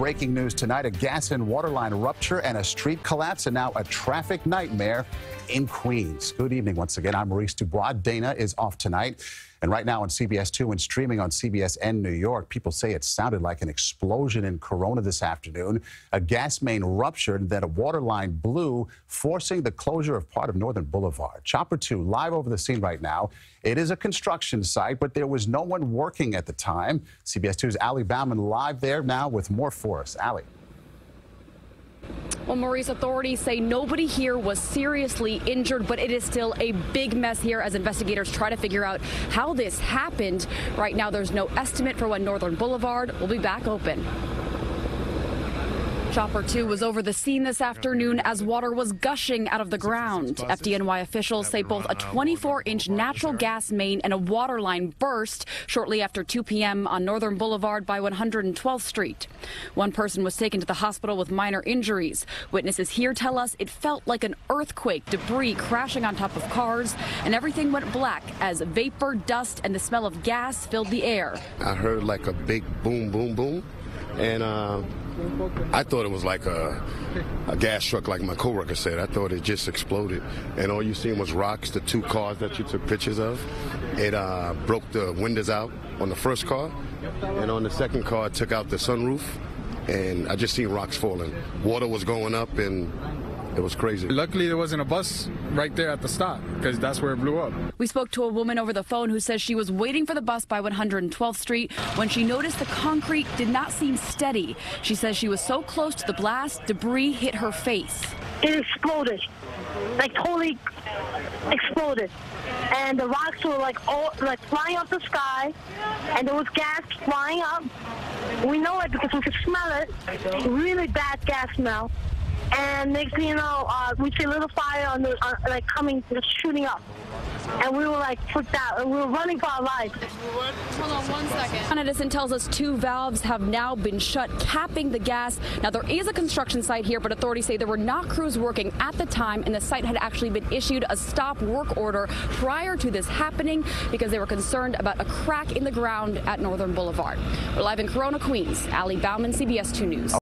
breaking news tonight. A gas and water line rupture and a street collapse, and now a traffic nightmare in Queens. Good evening once again. I'm Maurice Dubois. Dana is off tonight. And right now on CBS 2 and streaming on CBSN New York, people say it sounded like an explosion in Corona this afternoon. A gas main ruptured, then a water line blew, forcing the closure of part of Northern Boulevard. Chopper 2 live over the scene right now. It is a construction site, but there was no one working at the time. CBS 2's Bauman live there now with more for us. Allie. Well, Maurice, authorities say nobody here was seriously injured, but it is still a big mess here as investigators try to figure out how this happened. Right now, there's no estimate for when Northern Boulevard will be back open. Chopper 2 was over the scene this afternoon as water was gushing out of the ground. FDNY officials say both a 24-inch natural gas main and a water line burst shortly after 2 p.m. on Northern Boulevard by 112th Street. One person was taken to the hospital with minor injuries. Witnesses here tell us it felt like an earthquake, debris crashing on top of cars, and everything went black as vapor, dust, and the smell of gas filled the air. I heard like a big boom, boom, boom, and I thought it was like a gas truck, like my coworker said. I thought it just exploded, and all you seen was rocks. The two cars that you took pictures of, it broke the windows out on the first car, and on the second car, it took out the sunroof, and I just seen rocks falling. Water was going up, and it was crazy. Luckily, there wasn't a bus right there at the stop, because that's where it blew up. We spoke to a woman over the phone who says she was waiting for the bus by 112th Street when she noticed the concrete did not seem steady. She says she was so close to the blast, debris hit her face. It exploded, like totally exploded. And the rocks were like flying up the sky, and there was gas flying up. We know it because we could smell it, really bad gas smell. And next thing you know, we see a little fire on the coming, shooting up, and we were like freaked out, and we were running for our lives. Hold on 1 second. Con Edison tells us 2 valves have now been shut, capping the gas. Now there is a construction site here, but authorities say there were not crews working at the time, and the site had actually been issued a stop work order prior to this happening because they were concerned about a crack in the ground at Northern Boulevard. We're live in Corona, Queens. Bauman, CBS 2 News.